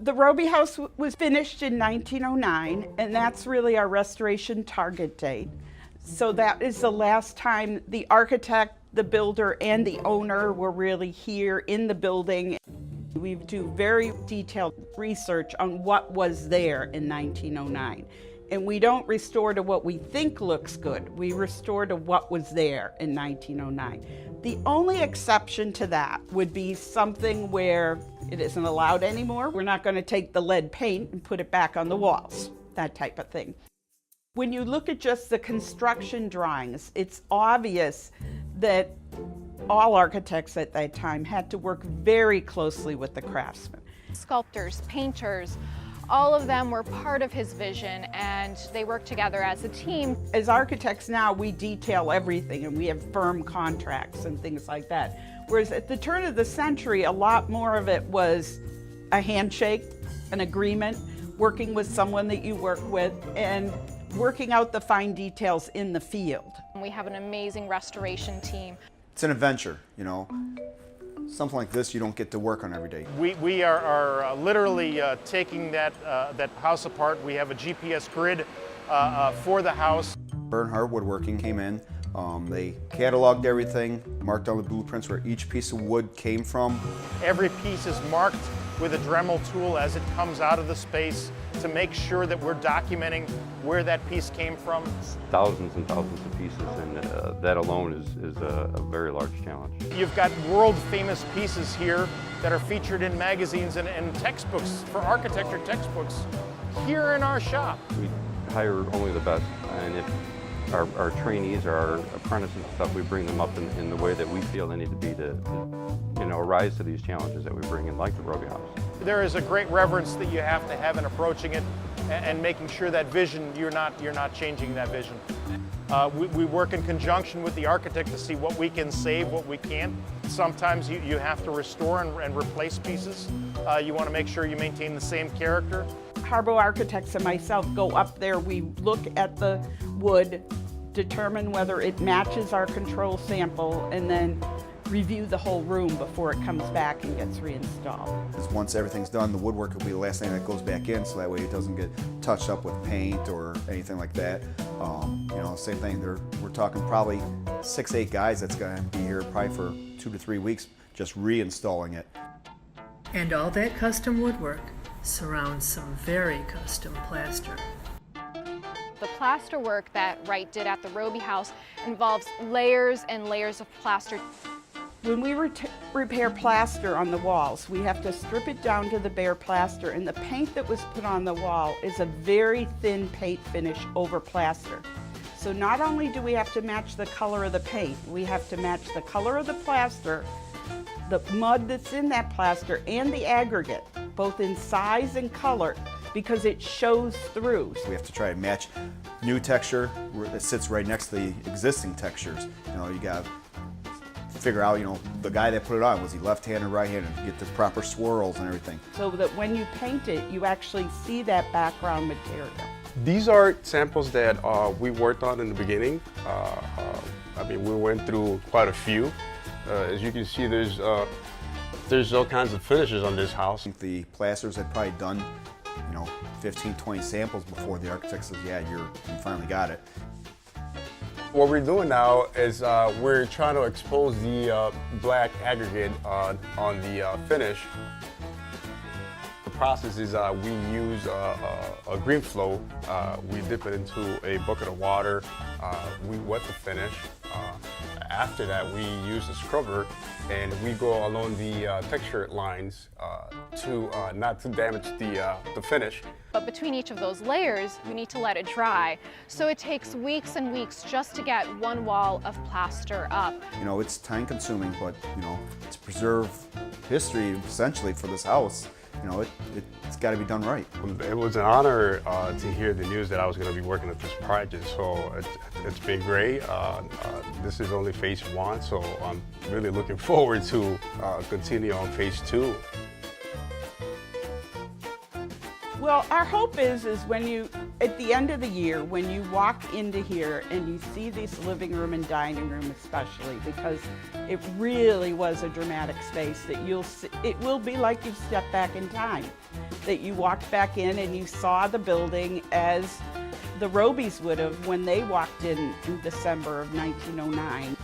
The Robie house was finished in 1909, and that's really our restoration target date. So that is the last time the architect, the builder, and the owner were really here in the building. We do very detailed research on what was there in 1909. And we don't restore to what we think looks good. We restore to what was there in 1909. The only exception to that would be something where it isn't allowed anymore. We're not going to take the lead paint and put it back on the walls, that type of thing. When you look at just the construction drawings, it's obvious that all architects at that time had to work very closely with the craftsmen. Sculptors, painters, all of them were part of his vision, and they worked together as a team. As architects now, we detail everything, and we have firm contracts and things like that. Whereas at the turn of the century, a lot more of it was a handshake, an agreement, working with someone that you work with, and working out the fine details in the field. We have an amazing restoration team. It's an adventure, you know. Something like this you don't get to work on every day. We are literally taking that house apart. We have a GPS grid for the house. Bernhardt Woodworking came in. They cataloged everything, marked down the blueprints where each piece of wood came from. Every piece is marked with a Dremel tool as it comes out of the space to make sure that we're documenting where that piece came from. Thousands and thousands of pieces, and that alone is a very large challenge. You've got world-famous pieces here that are featured in magazines and textbooks, for architecture textbooks, here in our shop. We hire only the best, and if our trainees or our apprentices and stuff, we bring them up in the way that we feel they need to be to rise to these challenges that we bring in, like the Robie house. There is a great reverence that you have to have in approaching it and making sure that vision, you're not changing that vision. We work in conjunction with the architect to see what we can save, what we can't. Sometimes you have to restore and replace pieces. You want to make sure you maintain the same character. Harbo architects and myself go up there, we look at the wood, determine whether it matches our control sample, and then review the whole room before it comes back and gets reinstalled. Once everything's done, the woodwork will be the last thing that goes back in, so that way it doesn't get touched up with paint or anything like that. You know, same thing, we're talking probably 6-8 guys that's going to be here probably for 2 to 3 weeks just reinstalling it. And all that custom woodwork surrounds some very custom plaster. The plaster work that Wright did at the Robie house involves layers and layers of plaster. When we repair plaster on the walls, we have to strip it down to the bare plaster, and the paint that was put on the wall is a very thin paint finish over plaster. So not only do we have to match the color of the paint, we have to match the color of the plaster, the mud that's in that plaster, and the aggregate, both in size and color, because it shows through. We have to try to match new texture that sits right next to the existing textures. You know, you got to figure out, you know, the guy that put it on, was he left-handed or right-handed, get the proper swirls and everything. So that when you paint it, you actually see that background material. These are samples that we worked on in the beginning. I mean, we went through quite a few. As you can see, there's all kinds of finishes on this house. I think the plasters had probably done, you know, 15, 20 samples before the architect says, yeah, you finally got it. What we're doing now is we're trying to expose the black aggregate on the finish. The process is we use a green flow. We dip it into a bucket of water. We wet the finish. After that, we use a scrubber and we go along the texture lines to not to damage the finish. But between each of those layers, we need to let it dry. So it takes weeks and weeks just to get one wall of plaster up. You know, it's time consuming, but, you know, to preserve history essentially for this house, you know, it's got to be done right. It was an honor to hear the news that I was going to be working at this project, so it's been great. This is only phase 1, so I'm really looking forward to continue on phase 2. Well, our hope is when you, at the end of the year, when you walk into here and you see this living room and dining room especially, because it really was a dramatic space, that you'll see, it will be like you've stepped back in time. that you walked back in and you saw the building as the Robies would have when they walked in December of 1909.